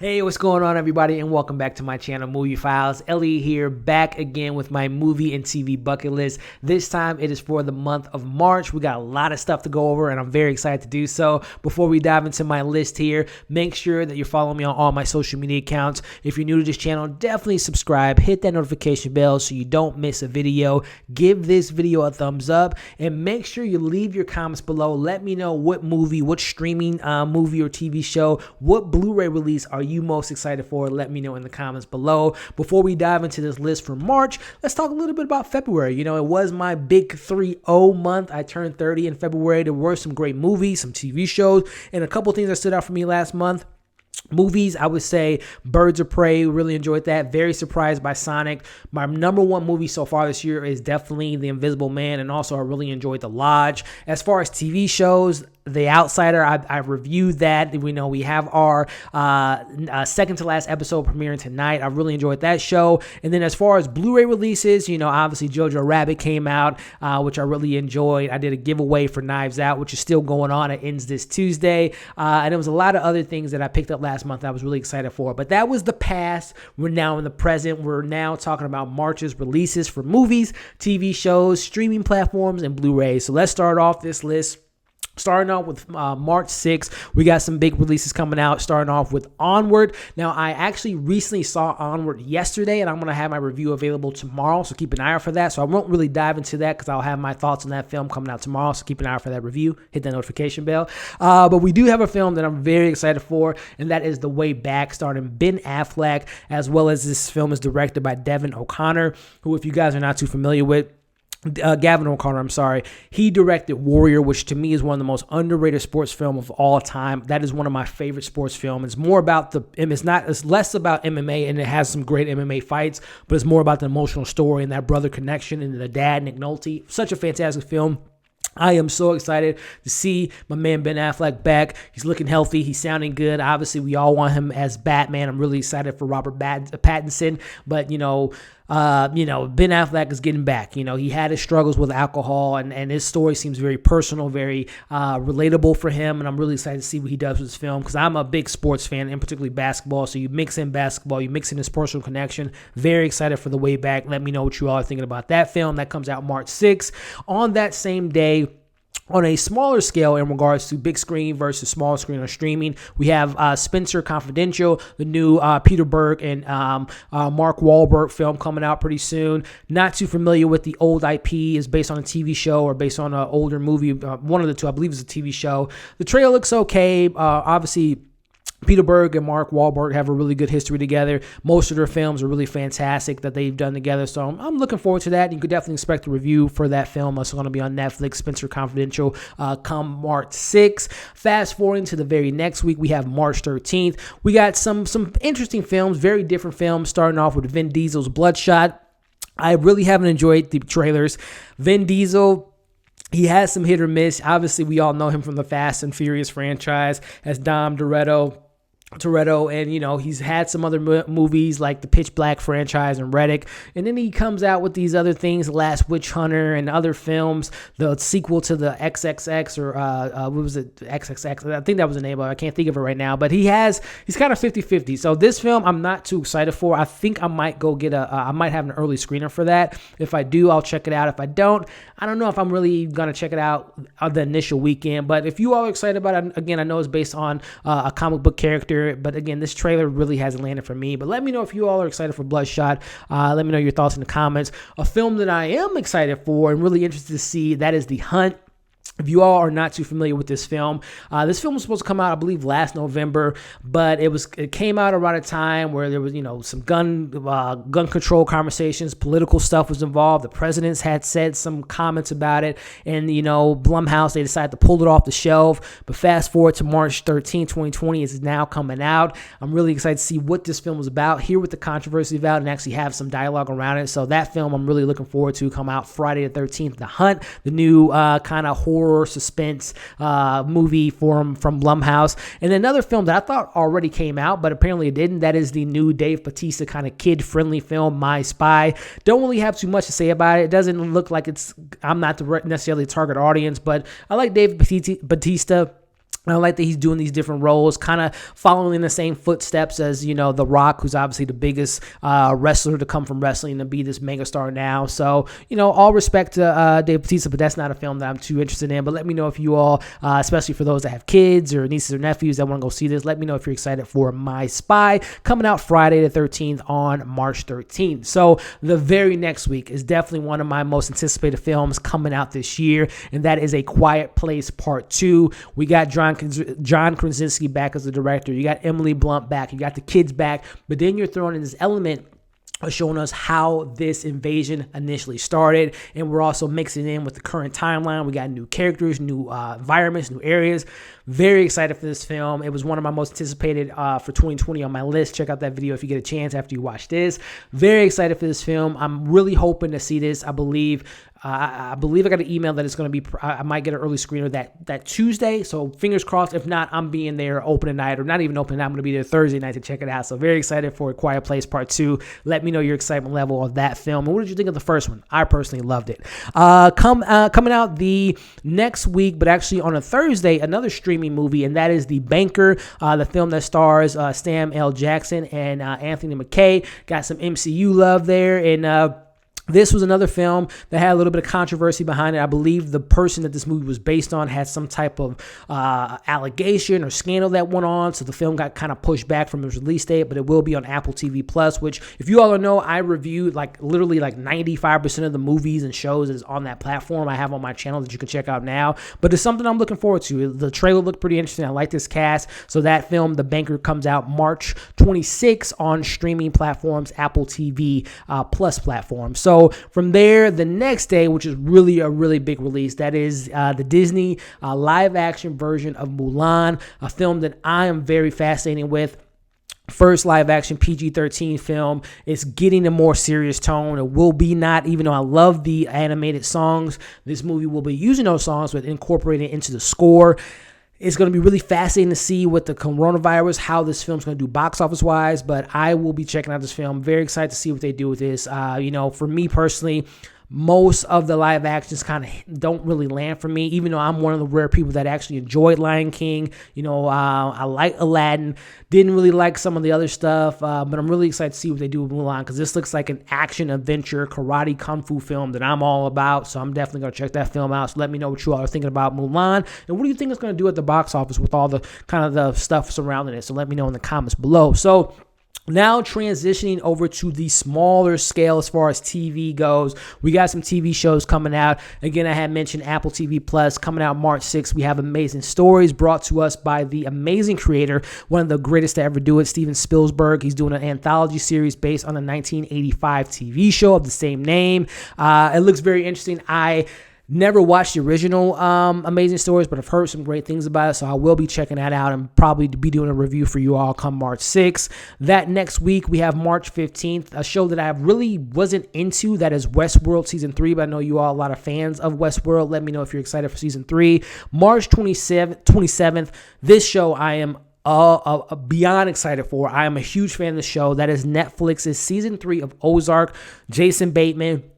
Hey, what's going on, everybody, and welcome back to my channel, Movie Files. Ellie here, back again with my movie and TV bucket list. This time, it is for the month of March. We got a lot of stuff to go over, and I'm very excited to do so. Before we dive into my list here, make sure that you're following me on all my social media accounts. If you're new to this channel, definitely subscribe. Hit that notification bell so you don't miss a video. Give this video a thumbs up, and make sure you leave your comments below. Let me know what movie, what streaming movie or TV show, what Blu-ray release are you most excited for. Let me know in the comments below. Before we dive into this list for March, let's talk a little bit about February. You know, it was my big 3-0 month. I turned 30 in February. There were some great movies, some TV shows, and a couple things that stood out for me last month. Movies, I would say Birds of Prey, really enjoyed that. Very surprised by Sonic. My number one movie so far this year is definitely The Invisible Man, and also I really enjoyed The Lodge. As far as TV shows, The Outsider, I reviewed that. We know we have our second to last episode premiering tonight. I really enjoyed that show. And then as far as Blu-ray releases, you know, obviously Jojo Rabbit came out, which I really enjoyed. I did a giveaway for Knives Out, which is still going on. It ends this Tuesday. And there was a lot of other things that I picked up last month that I was really excited for. But that was the past. We're now in the present. We're now talking about March's releases for movies, TV shows, streaming platforms, and Blu-rays. So let's start off this list. Starting off with March 6th, we got some big releases coming out, starting off with Onward. Now, I actually recently saw Onward yesterday, and I'm going to have my review available tomorrow, so keep an eye out for that. So I won't really dive into that because I'll have my thoughts on that film coming out tomorrow, so keep an eye out for that review. Hit that notification bell. But we do have a film that I'm very excited for, and that is The Way Back, starring Ben Affleck, as well as this film is directed by Devin O'Connor, who, if you guys are not too familiar with, Gavin O'Connor, I'm sorry. He directed Warrior, which to me is one of the most underrated sports film of all time. That is one of my favorite sports films. It's more about it's less about MMA, and it has some great MMA fights, but it's more about the emotional story and that brother connection and the dad, Nick Nolte. Such a fantastic film. I am so excited to see my man Ben Affleck back. He's looking healthy. He's sounding good. Obviously, we all want him as Batman. I'm really excited for Robert Pattinson, but Ben Affleck is getting back. You know, he had his struggles with alcohol, and his story seems very personal, very relatable for him, and I'm really excited to see what he does with this film because I'm a big sports fan, and particularly basketball, so you mix in basketball, you mix in this personal connection. Very excited for The Way Back. Let me know what you all are thinking about that film. That comes out March 6th. On that same day, on a smaller scale in regards to big screen versus small screen or streaming, we have Spencer Confidential, the new Peter Berg and Mark Wahlberg film coming out pretty soon. Not too familiar with the old IP. Is based on a TV show or based on an older movie. One of the two, I believe, is a TV show. The trailer looks okay. Obviously, Peter Berg and Mark Wahlberg have a really good history together. Most of their films are really fantastic that they've done together. So I'm looking forward to that. You could definitely expect a review for that film. It's going to be on Netflix, Spencer Confidential, come March 6th. Fast forwarding to the very next week, we have March 13th. We got some interesting films, very different films, starting off with Vin Diesel's Bloodshot. I really haven't enjoyed the trailers. Vin Diesel, he has some hit or miss. Obviously, we all know him from the Fast and Furious franchise as Dom Toretto, and, you know, he's had some other movies like the Pitch Black franchise and Riddick, and then he comes out with these other things, The Last Witch Hunter and other films, the sequel to the XXX, or what was it, XXX, I think that was the name of it, I can't think of it right now, but he's kind of 50-50, so this film I'm not too excited for. I think I might go get I might have an early screener for that. If I do, I'll check it out. If I don't, I don't know if I'm really going to check it out on the initial weekend, but if you all are excited about it, again, I know it's based on a comic book character, but again, this trailer really hasn't landed for me. But let me know if you all are excited for Bloodshot. Let me know your thoughts in the comments. A film that I am excited for and really interested to see, that is The Hunt. If you all are not too familiar with this film was supposed to come out, I believe, last November, but it came out around a time where there was, you know, some gun control conversations, political stuff was involved. The presidents had said some comments about it, and, you know, Blumhouse, they decided to pull it off the shelf. But fast forward to March 13, 2020, it's now coming out. I'm really excited to see what this film is about, hear what the controversy is about, and actually have some dialogue around it. So that film I'm really looking forward to come out Friday the 13th. The Hunt, the new kind of horror suspense movie from Blumhouse. And another film that I thought already came out, but apparently it didn't, that is the new Dave Bautista kind of kid-friendly film, My Spy. Don't really have too much to say about it. It doesn't look like I'm not necessarily the target audience, but I like Dave Bautista. I like that he's doing these different roles, kind of following in the same footsteps as, you know, The Rock, who's obviously the biggest wrestler to come from wrestling and be this megastar now. So, you know, all respect to Dave Bautista, but that's not a film that I'm too interested in. But let me know if you all, especially for those that have kids or nieces or nephews that want to go see this, let me know if you're excited for My Spy, coming out Friday the 13th on March 13th. So the very next week is definitely one of my most anticipated films coming out this year, and that is A Quiet Place Part 2. We got John Krasinski back as the director. You got Emily Blunt back. You got the kids back. But then you're throwing in this element of showing us how this invasion initially started. And we're also mixing in with the current timeline. We got new characters, new environments, new areas. Very excited for this film. It was one of my most anticipated for 2020 on my list. Check out that video if you get a chance after you watch this. Very excited for this film. I'm really hoping to see this. I believe I got an email that it's going to be, I might get an early screener that Tuesday. So fingers crossed. If not, I'm being there opening night, or not even opening night. I'm going to be there Thursday night to check it out. So very excited for A Quiet Place Part 2. Let me know your excitement level of that film. And what did you think of the first one? I personally loved it. Coming out the next week, but actually on a Thursday, another streaming movie, and that is The Banker, the film that stars Sam L. Jackson and Anthony Mackie. Got some MCU love there. And this was another film that had a little bit of controversy behind it. I believe the person that this movie was based on had some type of allegation or scandal that went on, so the film got kind of pushed back from its release date, but it will be on Apple TV Plus, which, if you all don't know, I reviewed literally 95% of the movies and shows that is on that platform. I have on my channel that you can check out now, but it's something I'm looking forward to. The trailer looked pretty interesting. I like this cast. So that film, The Banker, comes out March 26 on streaming platforms, Apple TV Plus platform. So from there, the next day, which is really a really big release, that is the Disney live action version of Mulan, a film that I am very fascinated with. First live action PG-13 film. It's getting a more serious tone. It will be not, even though I love the animated songs, this movie will be using those songs but incorporating it into the score. It's going to be really fascinating to see with the coronavirus, how this film's going to do box office wise, but I will be checking out this film. Very excited to see what they do with this. For me personally, most of the live actions kind of don't really land for me, even though I'm one of the rare people that actually enjoyed Lion King. I like Aladdin. Didn't really like some of the other stuff, but I'm really excited to see what they do with Mulan, because this looks like an action, adventure, karate, kung fu film that I'm all about. So I'm definitely going to check that film out. So let me know what you all are thinking about Mulan, and what do you think it's going to do at the box office with all the kind of the stuff surrounding it. So let me know in the comments below. So now transitioning over to the smaller scale as far as TV goes, we got some TV shows coming out. Again, I had mentioned Apple TV Plus coming out March 6th. We have Amazing Stories, brought to us by the amazing creator, one of the greatest to ever do it, Steven Spielberg. He's doing an anthology series based on a 1985 TV show of the same name. It looks very interesting. I never watched the original Amazing Stories, but I've heard some great things about it, so I will be checking that out and probably be doing a review for you all come March 6th. That next week, we have March 15th, a show that I really wasn't into, that is WestWorld Season 3, but I know you all are a lot of fans of WestWorld. Let me know if you're excited for Season 3. March 27th, this show I am beyond excited for. I am a huge fan of the show. That is Netflix's Season 3 of Ozark. Jason Bateman,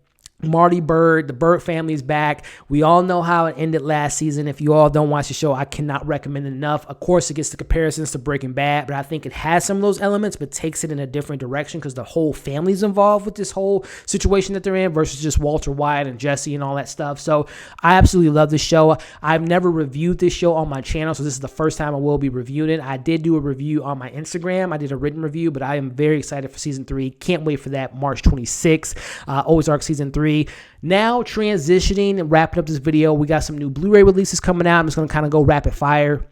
Marty Byrde, the Byrde family's back. We all know how it ended last season. If you all don't watch the show, I cannot recommend it enough. Of course, it gets the comparisons to Breaking Bad, but I think it has some of those elements, but takes it in a different direction because the whole family's involved with this whole situation that they're in versus just Walter White and Jesse and all that stuff. So I absolutely love this show. I've never reviewed this show on my channel, so this is the first time I will be reviewing it. I did do a review on my Instagram. I did a written review, but I am very excited for Season 3. Can't wait for that March 26th, Ozark Season 3. Now transitioning and wrapping up this video, we got some new Blu-ray releases coming out. I'm just going to kind of go rapid fire.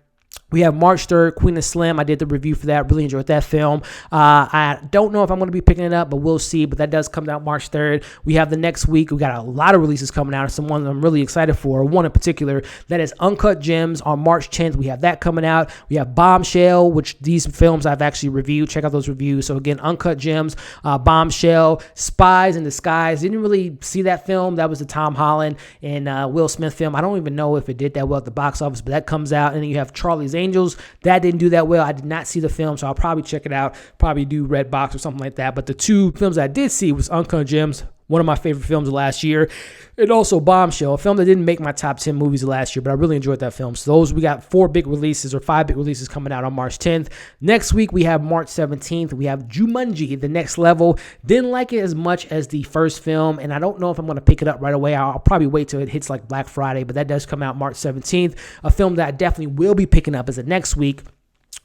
We have March 3rd, Queen of Slim. I did the review for that. Really enjoyed that film. I don't know if I'm going to be picking it up, but we'll see. But that does come out March 3rd. We have the next week. We got a lot of releases coming out. Some ones I'm really excited for. One in particular, that is Uncut Gems on March 10th. We have that coming out. We have Bombshell, which these films I've actually reviewed. Check out those reviews. So again, Uncut Gems, Bombshell, Spies in Disguise. Didn't really see that film. That was the Tom Holland and Will Smith film. I don't even know if it did that well at the box office, but that comes out. And then you have Charlie's Angels. That didn't do that well. I did not see the film, so I'll probably check it out. Probably do Redbox or something like that. But the two films I did see was Uncut Gems, One of my favorite films of last year. And also Bombshell, a film that didn't make my top 10 movies of last year, but I really enjoyed that film. So we got 5 big releases coming out on March 10th. Next week, we have March 17th. We have Jumanji, The Next Level. Didn't like it as much as the first film, and I don't know if I'm going to pick it up right away. I'll probably wait till it hits like Black Friday, but that does come out March 17th. A film that I definitely will be picking up is the next week,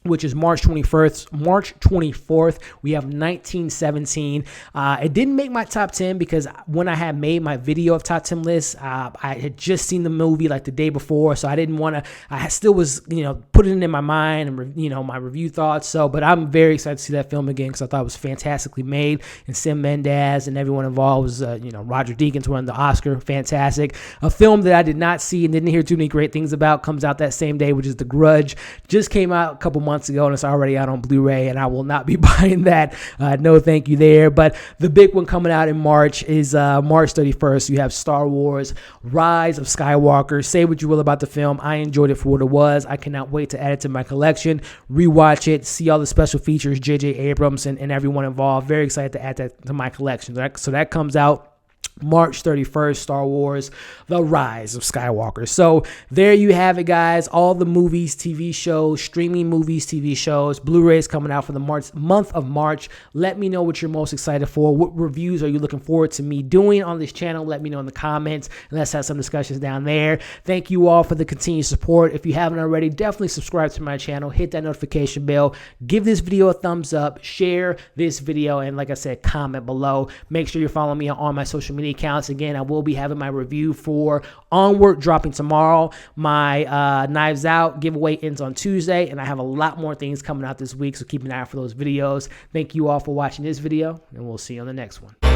which is March 24th. We have 1917. It didn't make my top 10 because when I had made my video of top 10 lists, I had just seen the movie like the day before, so I didn't want to, I still was, putting it in my mind and, my review thoughts. So, but I'm very excited to see that film again because I thought it was fantastically made, and Sam Mendes and everyone involved was, Roger Deakins won the Oscar. Fantastic. A film that I did not see and didn't hear too many great things about comes out that same day, which is The Grudge. Just came out a couple months ago and it's already out on Blu-ray, and I will not be buying that. No thank you there. But the big one coming out in March is March 31st. You have Star Wars Rise of Skywalker. Say what you will about the film, I enjoyed it for what it was. I cannot wait to add it to my collection, rewatch it, see all the special features, J.J. Abrams and everyone involved. Very excited to add that to my collection. So that comes out March 31st, Star Wars, The Rise of Skywalker. So there you have it, guys. All the movies, TV shows, streaming movies, TV shows, Blu-rays coming out for the month of March. Let me know what you're most excited for. What reviews are you looking forward to me doing on this channel? Let me know in the comments, and let's have some discussions down there. Thank you all for the continued support. If you haven't already, definitely subscribe to my channel. Hit that notification bell. Give this video a thumbs up. Share this video, and like I said, comment below. Make sure you're following me on my social media accounts. Again, I will be having my review for Onward dropping tomorrow. My Knives Out giveaway ends on Tuesday, and I have a lot more things coming out this week, so keep an eye out for those videos. Thank you all for watching this video, and we'll see you on the next one.